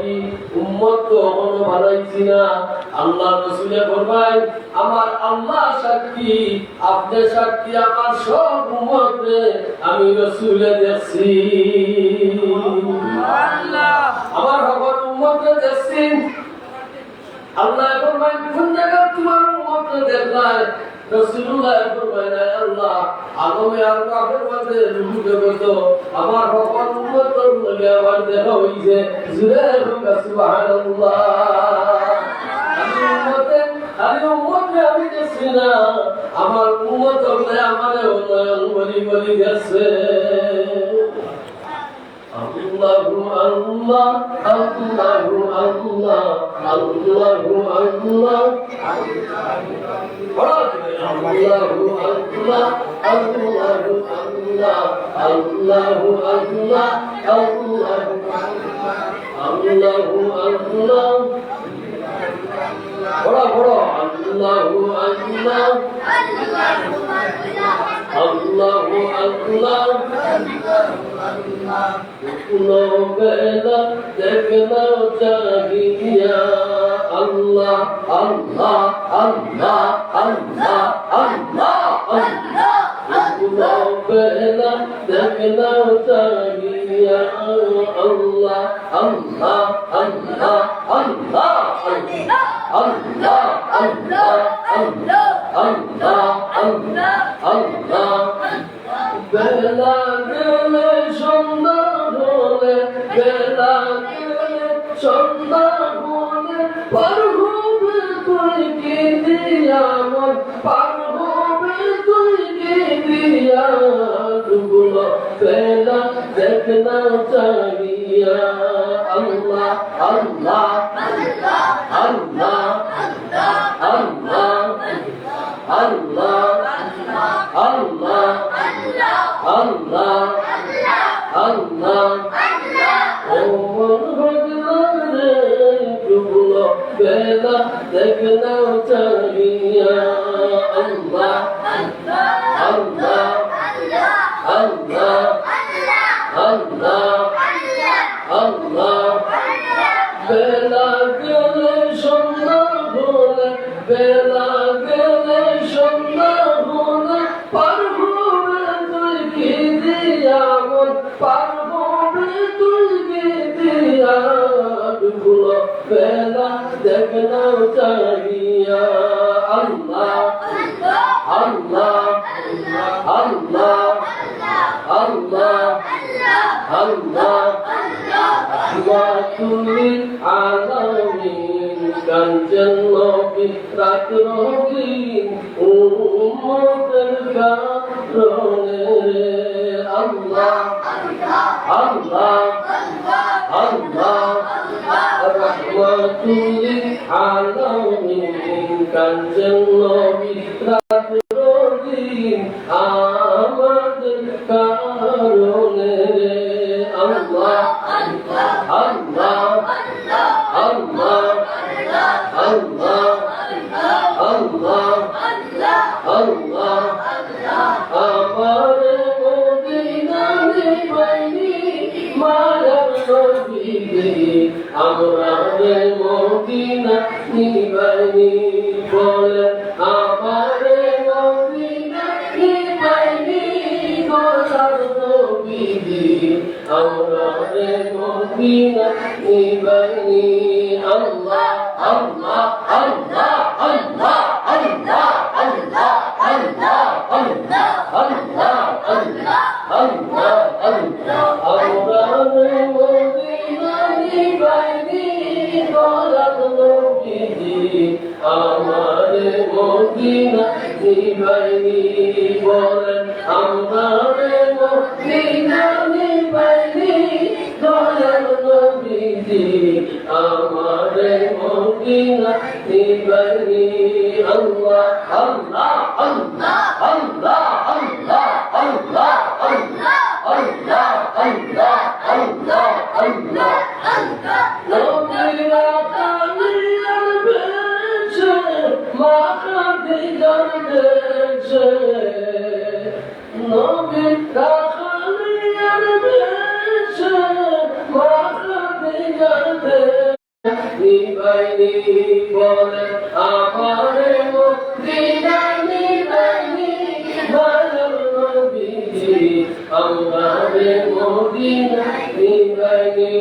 কি উম্মত কখনো বানাইছি না? আল্লাহ রাসূলে ফরমায় আমার আল্লাহ সাক্ষী, আপনি সাক্ষী, আমার সব উম্মতকে আমি রাসূলে দেখছি। সুবহানাল্লাহ। আমার সকল উম্মতকে দেখছি। আল্লাহ ফরমায় কোন জায়গায় তোমার উম্মতকে দেখলাই? রাসূলুল্লাহ ফরমায় আল্লাহ আলমে আরওয়াহের মধ্যে রূপে কত আমার সকল উম্মতের লগে আমার দেখা হইছে। জুরে সুবহানাল্লাহ। আমি উম্মতকে আমি দেখছি না, আমার উম্মত হলে আমারে উন্নয়ন বলি বলি গেছে। আল্লাহু আল্লাহ আল্লাহু আল্লাহ আল্লাহু আল্লাহ আল্লাহু আল্লাহ আল্লাহু আল্লাহ আল্লাহু আল্লাহ আল্লাহু আল্লাহ বড় বড় আল্লাহু আল্লাহ আল্লাহু আল্লাহ নো বেলা দেখনা চাহিয়া আল্লাহ আল্লাহ আল্লাহ আল্লাহ আল্লাহ আল্লাহ নো বেলা দেখনা চাহিয়া আল্লাহ আল্লাহ আল্লাহ আল্লাহ আল্লাহ আল্লাহ আল্লাহ আল্লাহ আল্লাহ আল্লাহ বেলা গেলে সন্ধ্যা হলে বেলা গেলে সন্ধ্যা হলে পার হবে তুই কি দিয়া মন পার হবে তুই কি দিয়া ডুবলো বেলা দেখনা চাহিয়া আল্লাহ আল্লাহ আল্লাহ আল্লাহ আল্লাহ আল্লাহ আল্লাহ আল্লাহ ও ভগবানে ডুবলো বেলা দেখনা চাহিয়া আল্লাহ আল্লাহ আল্লাহ আল্লাহ আল্লাহ বেলা গেলে সন্ধ্যা হলে বেলা গেলে সন্ধ্যা হলে পার হবে তুই কি দিয়া মন পার হবে তুই কি দিয়া ডুবলো বেলা দেখনা চাহিয়া আল্লাহ আল্লাহ আল্লাহ আল্লাহ আল্লাহ তুমি আলামিন কাঞ্চন নবী রাত রঙিন উম্মতের কারণে আল্লাহ আল্লাহ আল্লাহ রহমাতুল আলামিন কাঞ্চন নবী রাত রঙিন আমাদের কারণে আল্লাহ আল্লাহ আল্লাহ আল্লাহ আল্লাহ আল্লাহ আমার মদিনা নিবাইনি মায়ার নবীরে আমরা মদিনা নিবাইনি বলে আমার মদিনা নিবাইনি গোলার নবীরে আমরা মদিনা নিবাইনি আল্লাহ আল্লাহ আল্লাহ আল্লাহ আল্লাহ আল্লাহ আল্লাহ আল্লাহ আল্লাহ আল্লাহ আল্লাহ আল্লাহ আমরা মদিনা নিবাইনি গোলার নবীরে আমার মদিনা নিবাইনি বলেন আমরা মদিনা নিবাইনি দয়াল নবীজি আমার মদিনা নিবাইনি আল্লাহ আল্লাহ আল্লাহ আল্লাহ আল্লাহ আল্লাহ আল্লাহ আল্লাহ আল্লাহ আল্লাহ আল্লাহ আল্লাহ নবীরা কালিয়ার বেশে মা খাদিজার বেশে নবীরা কালিয়ার বেশে মা খাদিজার বেশে নিবাইনি বলে আমারে মদিনায় নিবাইনি মায়ার নবীজি আমারে মদিনায় নিবাইনি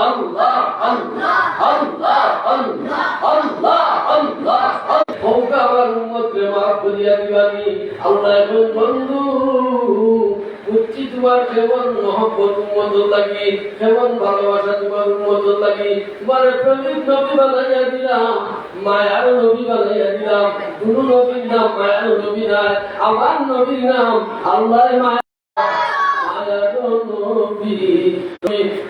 আল্লাহ আল্লাহ আল্লাহ আল্লাহ আল্লাহ আল্লাহ হোক আমার উম্মতকে মাফ করিয়া দিবানি আল্লাহ এখন বন্ধু বুঝছি তোমার কেমন মহব্বত উম্মত লাগি কেমন ভালোবাসা তোমার উম্মত লাগি তোমার প্রেমিক নবী বানাইয়া দিলাম মায়ার নবী বানাইয়া দিলাম কোন নবীর নাম মায়ার নবী নাই আমার নবীর নাম আল্লাহ মায়া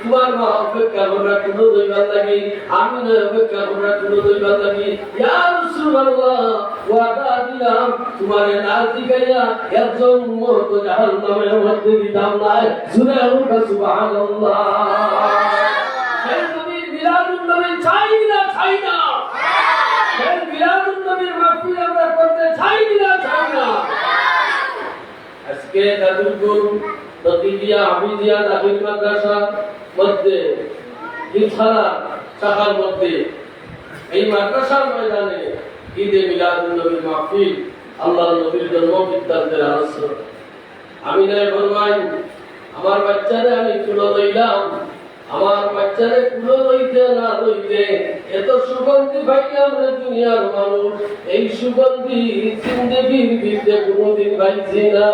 তোমার মা অপেক্ষা করা কোনো দৈবাল লাগি আমি না অপেক্ষা করা কোনো দৈবাল লাগি ইয়া রাসূলুল্লাহ ওয়াদা দিলাম তোমার নাম দিগাইয়া একজন উম্মত জাহান্নামের মধ্যে দিতাম না জুরে হোক সুবহানাল্লাহ সেই নবীর মিলাদুন নবী চাই না সেই মিলাদুন নবীর মাহফিল আমরা করতে চাই না আজকে দাদুরপুর নদিয়া হাফিজিয়া দাখিল মাদ্রাসা মধ্যে হিলখানা শাখার মধ্যে এই মাদ্রাসার ময়দানে ঈদে মিলাদুন নবীর মাহফিল আল্লাহর নবীর জন্ম বৃত্তান্তের আলোচনা আমি নাই ফরমাই আমার বাচ্চারে আমি কুলো লইলাম আমার বাচ্চারে কুলো লইতে না লইতে এত সুগন্ধি পাইলাম রে দুনিয়ার মানুষ এই সুগন্ধি জিন্দেগির ভিতরে কোনোদিন পাইছি না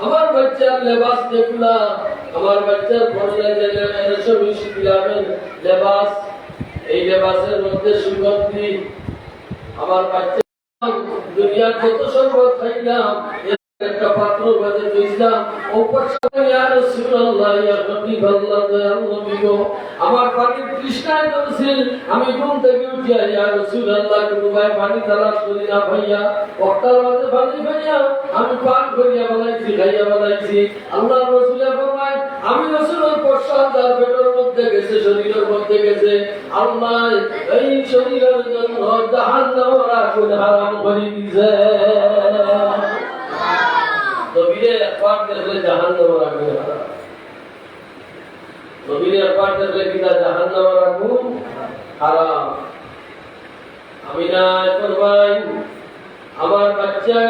আমার বাচ্চার লেবাস দেখলা আমার বাচ্চার পরনে রেশমি শিবিলামের লেবাস এই লেবাসের মধ্যে সুগন্ধি আমার বাচ্চা দুনিয়ার কত শরবত খাইলাম একটা পাত্র বাজে দিলাম ওপর সামনে ইয়া রাসূলুল্লাহ ইয়া হাবিবাল্লাহ ইয়া নবী গো আমার পানি তৃষ্ণায় ধরছিল আমি ঘুম থেকে উঠিয়া ইয়া রাসূলুল্লাহ কোন ভাই পানি তালাশ করি না ভাইয়া ওক্তার মধ্যে পানি ভাইয়া আমি পান করিয়া বানাইছি খাইয়া বানাইছি আল্লাহর রাসূল ফরমায় আমি রাসূলের প্রসাদ তার পেটের মধ্যে গেছে শরীরের মধ্যে গেছে আল্লাহ এই শরীরের জন্য জাহান্নামের আগুন হারাম করে দিয়েছে নবীরে একবার দেখলে জাহান্নামের আগুন হারাম নবীরে একবার দেখলে কিনা জাহান্নামের আগুন হারাম আমি না ফরমাই আমার বাচ্চা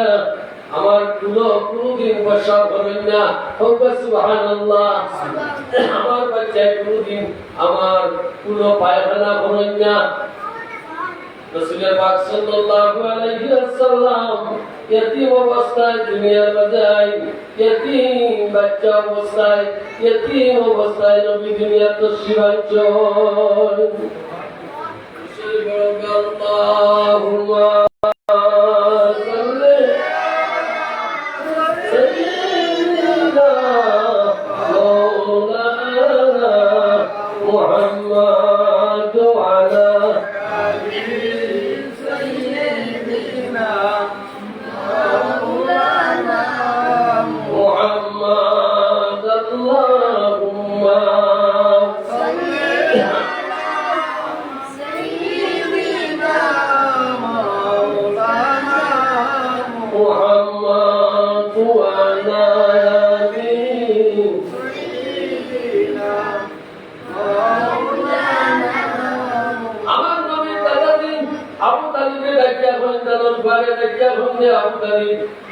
আমার কোনদিন বর্ষা করবেন না হোক সুবহানাল্লাহ আমার বাচ্চা কোনদিন আমার কোনো পায়খানা করবেন না রাসূল পাক সাল্লাল্লাহু আলাইহি ওয়াসাল্লাম यतीम अवस्थाয় দুনিয়ার বাজায় यतीम বাচ্চা অবস্থায় यतीम অবস্থায় নবী দুনিয়ার তশরিফ আল্লাহুম্মা সাল্লি সাইয়্যিদিনা মাওলানা মুহাম্মদ আলা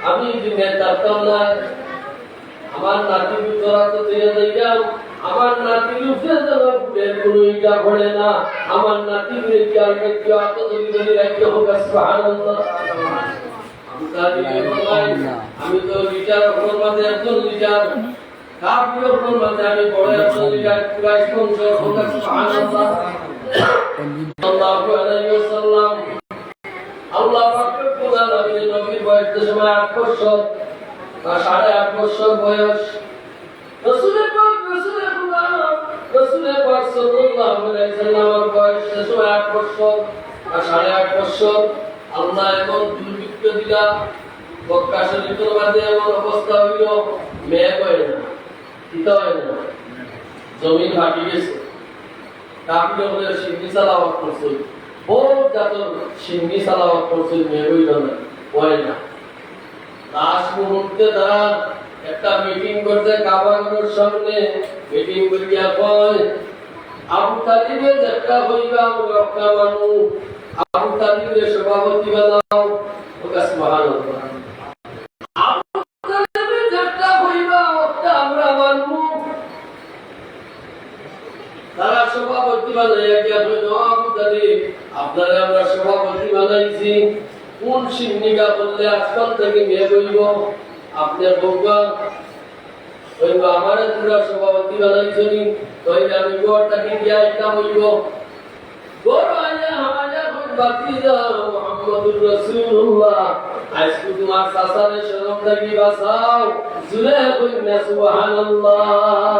আমি দিনের ডাক্তার না আমার নাতি তোরা তো দিয়ে দিলাম আমার নাতির উপরে যেন ফুটের কোনো ইটা পড়ে না আমার নাতির খেয়াল রাখতে অত যদি রাখতে হোক সুবহানাল্লাহ আমি তো লিটার ফরমাতে একজন লিটার কাফির ফরমাতে আমি বড় একজন লিটার পুরা স্পন্সর হোক সুবহানাল্লাহ সাল্লাল্লাহু আলাইহি ওয়াসাল্লাম আল্লাহ পাকের খোদা নবীর বয়স সময় 8 বছর বা 8.5 বছর বয়স রাসূলের পাক সাল্লাল্লাহু আলাইহি ওয়াসাল্লামের বয়স সময় 8 বছর বা 8.5 বছর আল্লাহ এমন দুর্ভিক্ষ দিলা মক্কা শরীফের মধ্যে এমন অবস্থা হইল মেঘ হয় না শীত হয় না জমিন ফাটি গেছে কাফির হলে সিদ্ধি সালাওয়াত করছে বহুত জাতর সিদ্ধি সালাওয়াত করছে মেঘ হইল না হয় না লাস্ট মুহূর্তে তারা একটা মিটিং করতে কাবাগরের সামনে মিটিং করিয়া কয় আবু তালিবের একটা হইবা রক্ষা মানু আবু তালিবের সভাপতি বানাও ওটা সুবহানাল্লাহ আবু তালিবের একটা হইবা ওটা আমরা মানু তারা সভাপতি বানাইয়া গিয়া কইল আবু তালিব আপনারা আমরা সভাপতি বানাইছি কোন সিন্নিকা বললে আজকাল থেকে মেয়ে বইব আপনার বউকা ওইবা আমারে পুরা সভাপতি বানাইছনি কইলে আমি গোটাকে গিয়া একটা বইব বড় আয়া হামাজা কই বাতিজা মুহাম্মদুর রাসূলুল্লাহ আজকে তোমার সাসারে শরম লাগি বাসাও জুরে কই না সুবহানাল্লাহ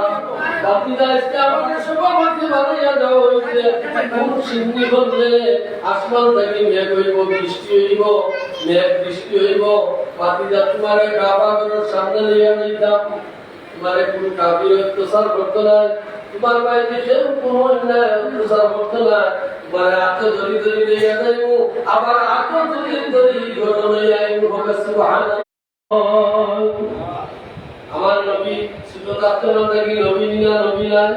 বাতিজা আজকে আমাকে সভাপতি বানাইয়া দাও হইছে কোন সিন্নি বললে আসমান থেকে মেঘ হইব বৃষ্টি হইব মেঘ বৃষ্টি হইব বাতিজা তোমারে কাবাগরের সামনে লইয়া যাইতাম তোমারে কোন কাফির অত্যাচার করতো না তোমার বাইরে কেউ কোনো অন্যায় অত্যাচার করতো না তোমার আত্ম ধরি ধরি লইয়া যাইব আবার আত্ম ধরি ধরি ঘটনা লইয়া আইব হবে সুবহানাল্লাহ আমার নবী শুধু তার নাকি নবী না নবী নাই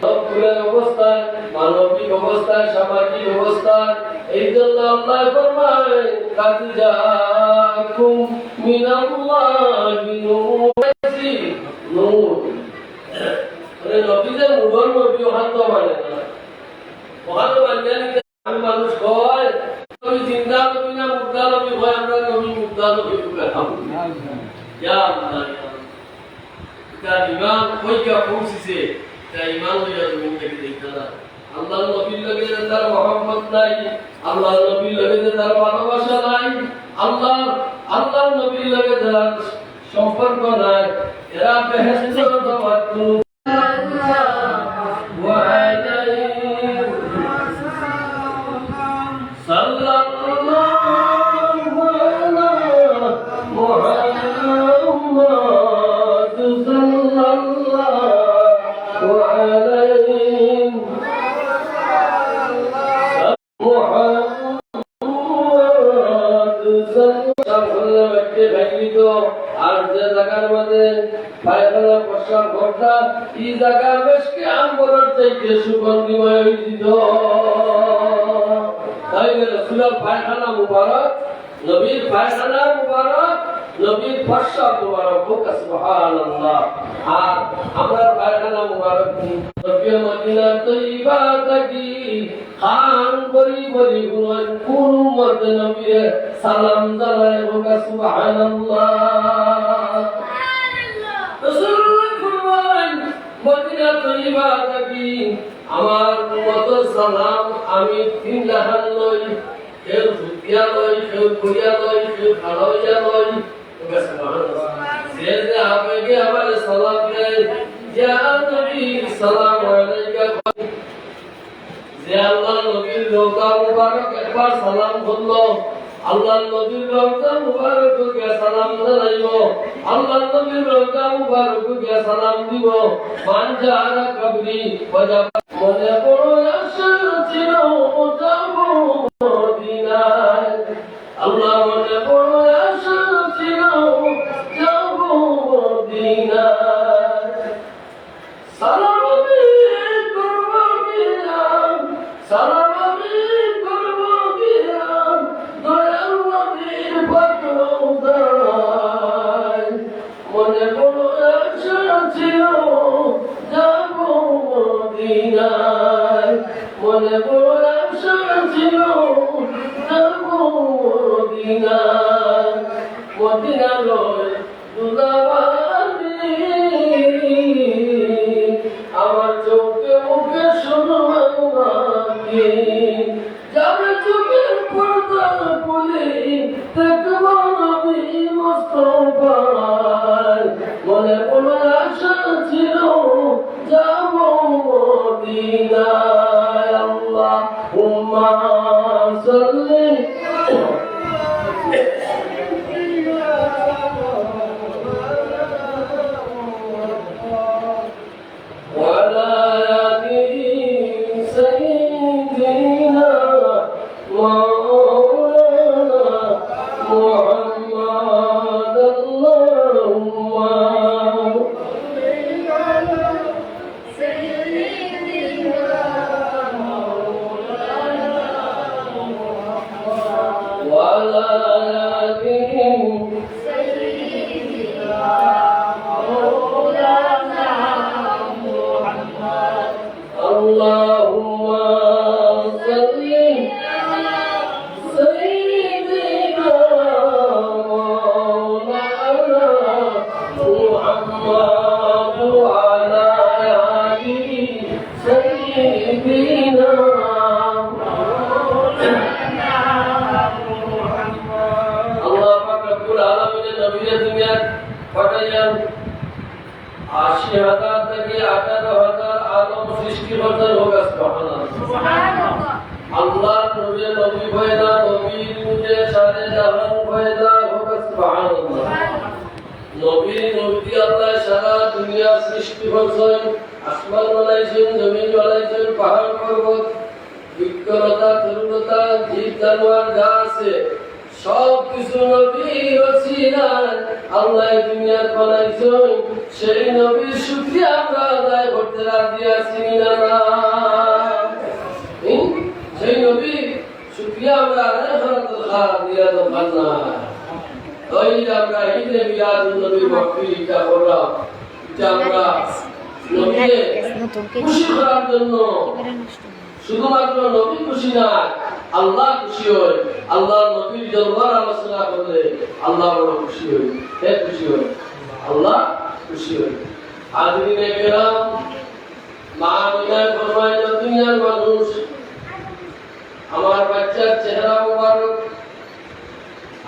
সবগুলোর অবস্থায় মানবিক অবস্থায় সামাজিক অবস্থায় এই জন্য আল্লাহ ফরমায় কাদ জাআকুম মিনাল্লাহি নূর মানে নবীদের নূর নবী হাত মানে না ওখানে মানে আমি মানুষ কয় নবী জিন্দা নবী না মুর্দা নবী হয় আমরা নবী মুর্দা নবী বলতাম ইয়া আল্লাহ তার ইমান কইয়া পৌঁছেছে তাই ইমান লইয়া জমিন থেকে দেখতে না আল্লাহর নবীর লগে তার মহব্বত নাই আল্লাহর নবীর লগে তার ভালোবাসা নাই আল্লাহর নবীর লগে তার সম্পর্ক নাই এরা বেহেশতের দাওয়াত আর যে জায়গার মধ্যে পায়খানা প্রস্রাব ঘটা এই জায়গার বেশকে আম্বরের চাইতে সুগন্ধিময় হয়েছিল তাই রাসূলের পায়খানা মুবারক নবীর পায়খানা মুবারক নবীর প্রস্রাব মুবারক হোক সুবহানাল্লাহ আর আমরা পায়খানা মুবারক নবী মদিনা তৈবা থাকি খান বলি বলি কোন মধ্যে নবীর সালাম জানায় হোক সুবহানাল্লাহ রাসূলুল্লাহ ফরমান মদিনা তৈবা থাকি আমার উম্মতের সালাম আমি তিন জাহান লই কেউ ফুটিয়া লই কেউ কুড়িয়া লই কেউ খাড়াইয়া লই সুবহানাল্লাহ সে যে আপনাকে আমার সালাম দেয় ইয়া নবী সালাম আলাইকা যে আল্লাহর নবীর রওজা মুবারক একবার সালাম করলো আল্লাহর নবীর রওজা মুবারককে সালাম জানাইবো আল্লাহর নবীর রওজা মুবারককে সালাম দিব মান জারা কবরি ওয়াজা মনে বড় আশা ছিল যাব মদিনায় আল্লাহ মনে বড় আশা ছিল যাব মদিনায় সালাম আমি করব গিয়াম সালাম আমি করব গিয়াম দয়াল নবীর পাকড়ায় মনে বড় আশা ছিল যাব মদিনায় মনে বড় আশা ছিল যাব মদিনায় মদিনা লয় দুলাবানি আমার চোখে মুখে শুনবাকে যাবে চোখের পর্দা খুলে দেখব নবী মুস্তাফায় মনে বড় আশা ছিল যাব মদিনায় আল্লাহুম্মা সাল্লি مولانا محمد اللهم بنا الله পাক রব্বুল আলামিনের নবীর দুনিয়া পাঠাইলেন ৮০,০০০ থেকে ১৮,০০০ আদম সৃষ্টি করতে হোক সুবহানাল্লাহ আল্লাহ নূরে নবী পয়দা নবীর নূরে সারে জাহান পয়দা হোক সুবহানাল্লাহ নবী নবী আল্লাহ সারা দুনিয়া সৃষ্টি করেছেন আসমান বানাইছেন জমিন বানাইছেন পাহাড় পর্বত বিজ্ঞতা তরুণতা জীব জানোয়ার যা আছে সব কিছু নবীর ওসিলায় আল্লাহ দুনিয়া বানাইছেন সেই নবীর শুকরিয়া আমরা আদায় করতে রাজি আছি না সেই নবী শুকরিয়া আমরা আদায় করতে রাজি আছি না ওই আমরা ঈদে মিলাদুন নবীর বক্তৃতা করলাম এটা আমরা নবীকে খুশি করার জন্য শুধুমাত্র নবী খুশি না আল্লাহ খুশি হয় আল্লাহ নবীর দরবার আলোচনা করলে আল্লাহ বড় খুশি হয় হে খুশি হয় আল্লাহ খুশি হয় আদিনে কেরাম মা মিনা ফরমায় দুনিয়ার মানুষ আমার বাচ্চার চেহারা মোবারক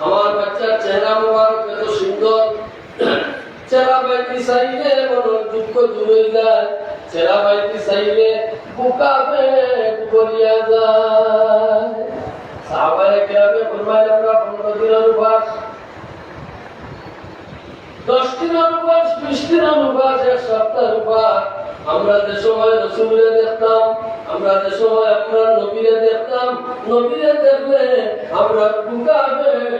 আমার বাচ্চার চেহারা মোবারক এত সুন্দর চেহারা বাইতে চাইলে মনের দুঃখ দূর হয়ে যায় চেহারা বাইতে চাইলে বুকা পেট করিয়া যায় সাহাবায়ে কেরামে ফরমায় আমরা 15 দিনের উপবাস 10 দিনের উপবাস 20 দিনের উপবাস এক সপ্তাহের উপবাস আমরা যে সময় রাসূলকে দেখতাম আমরা যে সময় আপনার নবীকে দেখতাম নবীকে দেখলে আমরা বুকা পেট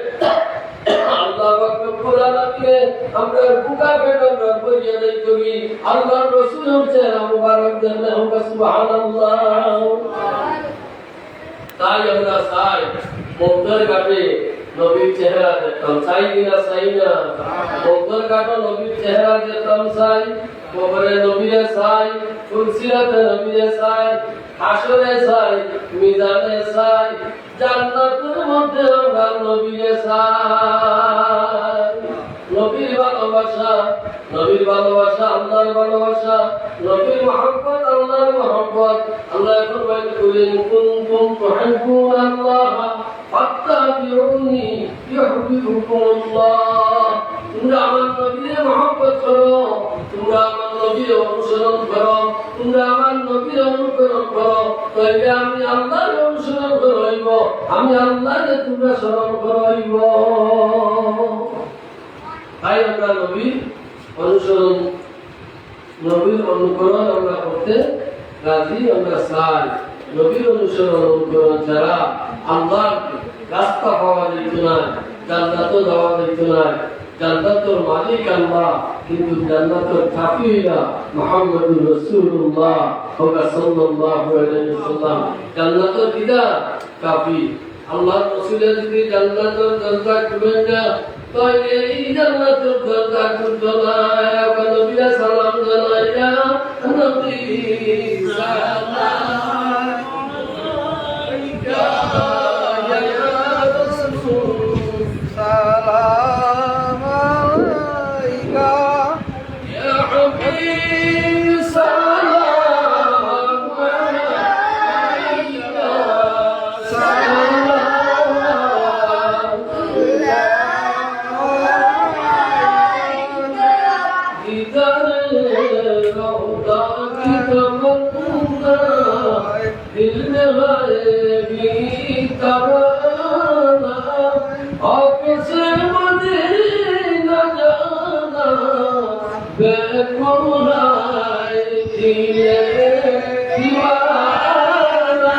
আল্লাহ পাক রব্বুল আলামিন আমরা বুকা পেট আমরা করিয়া দেই করি আল্লাহর রাসূলের চেহারা মুবারক দেখলে হোক সুবহানাল্লাহ তাই আমরা চাই মন্দির ঘাটে নবীর চেহারা দেখতাম চাই কিনা চাই না মন্দির ঘাটে নবীর চেহারা দেখতাম চাই কবরে নবীরে চাই ফুলসিরাতে নবীরে চাই হাসরে চাই মিজানে চাই জান্নাতের মধ্যে আমরা নবীরে চাই নবীর ভালোবাসা আল্লাহর ভালোবাসা নবীর মহব্বত আল্লাহর মহব্বত আল্লাহ ফরমান কুলিন কুনতুম তুহিব্বুনাল্লাহ ফাত্তাবিউনি ইউহিব্বুকুমুল্লাহ তোমরা আমার নবীর মহব্বত করো তোমরা আমার নবীর অনুসরণ করো তোমরা আমার নবীর অনুকরণ করো তাইলে আমি আল্লাহর অনুসরণ করব আমি আল্লাহকে তোমরা স্মরণ করব তাই আমরা নবীর অনুসরণ নবীর অনুকরণ আমরা করতে রাজি আমরা চাই নবীর অনুসরণ অনুকরণ ছাড়া আল্লাহর রাস্তা পাওয়া যেত না জান্নাতও যাওয়া যেত না জান্নাতের মালিক আল্লাহ কিন্তু জান্নাতের কাফিরা মুহাম্মদুর রাসূলুল্লাহ সাল্লাল্লাহু আলাইহি ওয়াসাল্লাম জান্নাতের দিদা কাফি আল্লাহর রাসূলের যদি জান্নাতের দরজা খুলে যায় তাহলে এই জান্নাতের দরজা খুলবে না নবীরা সালাম জানাইয়া নবী সালাম আলাইকা ইয়া রাসূল সালাম আলাইকা ইয়া হাবিব সালাম আলাইকা दिल में भी तराना आपसे मदीना जाना बेकुराए दिले दीवाना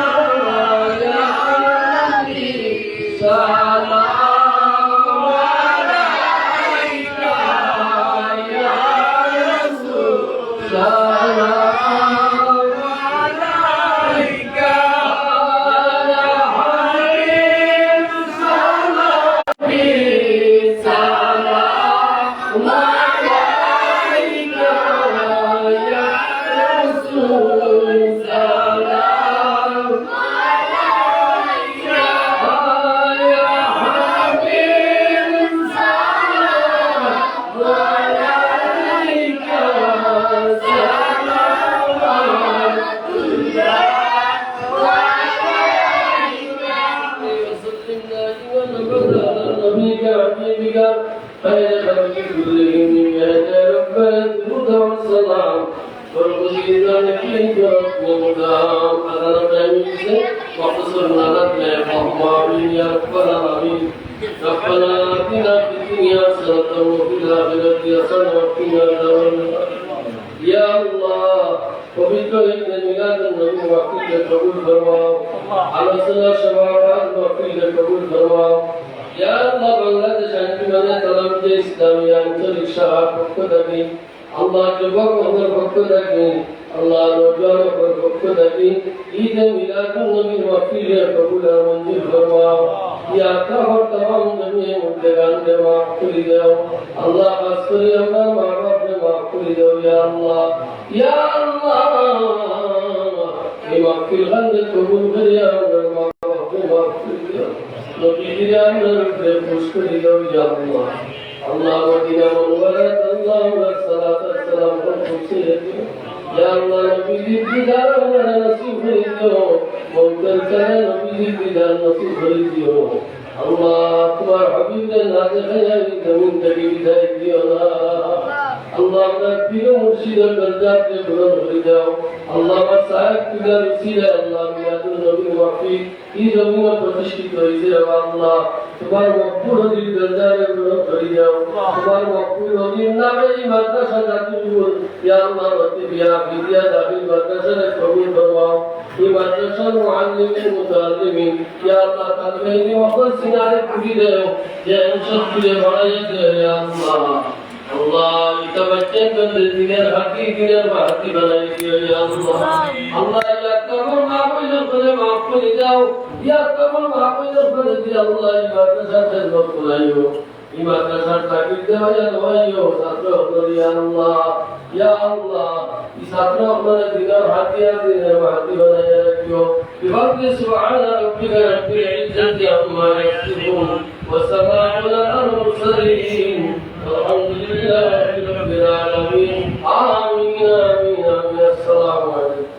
या नबी सलाम अलैका या रसूल सलाम Oh خير خلق كلهم يا ربنا الهدى والسلام والمزيد إليك ربنا على ربنا واقصرنا لك اللهم يا رب العالمين ربنا آتنا في الدنيا حسنة وفي الآخرة حسنة وقنا عذاب النار يا الله पवित्र ईद मिलाद नबी वकील कबूल फरमाओ आलोचना शवाबाद वकील कबूल फरमाओ या अल्लाह बांग्लादेश अंजुमन तलम के इस्लामी आंचलिक शाखा पक्ष दागी अल्लाह जुबक और पक्ष दागी अल्लाह नौजवान और पक्ष दागी ईद मिलाद नबी वकील कबूल और मंजूर फरमाओ या अल्लाह और तमाम जमीन मुद्देगान के माफ कर दो अल्लाह खासकर हमारे माँ बाप ने माफ कर दो या अल्लाह ये माफिल गंद कबूल कर या माँ बाप ने माफ कर दो नबी जी ने हमने खुश कर दो या अल्लाह अल्लाह मदीना मुबारक अल्लाह सल्लल्लाहु अलैहि वसल्लम पर खुश रखो या अल्लाह नबी जी दीदार हमारा नसीब कर दो मौतन करे नबी जी दीदार नसीब कर दो अल्लाह तुम्हारे हबीब ने नाज़ है जमीन तक विदाई दियो ना अल्लाह अपना पीर मुर्शिद और दर्जा के बुलंद हो जाओ अल्लाह साहिब की रसीला अल्लाह मिलादुल नबी वाफी ई जमीन में प्रतिष्ठित हो इसे अल्लाह तुम्हारे मकबूल होगी दर्जा के बुलंद हो जाओ तुम्हारे मकबूल होगी नामे ई मदरसा दाखिल या अल्लाह रब्बी बिया विद्या दाखिल मदरसा ने कबूल फरमाओ ई मदरसा मुअल्लिमीन मुतअल्लिमीन या अल्लाह तालिबीन ने वफल सिनारे पूरी दे या इंशाअल्लाह पूरे बढ़ाया दे या अल्लाह अल्लाह इतना बच्चे बंद दिनर हाथी बनाई दियो या अल्लाह अल्लाह या तमाम माफी करे माफ कर जाओ या तमाम माफी करे दिया अल्लाह ई मदरसा से मत बुलाइयो ई मदरसा ताकीद दे या दवाइयो छात्र कर या अल्लाह इस छात्र अपने दिनर हाथी बनाया रखियो बिफضل سبحان ربك رب العزة عما يصفون وسلام على المرسلين والحمد لله رب العالمين آمين آمين آمين السلام عليكم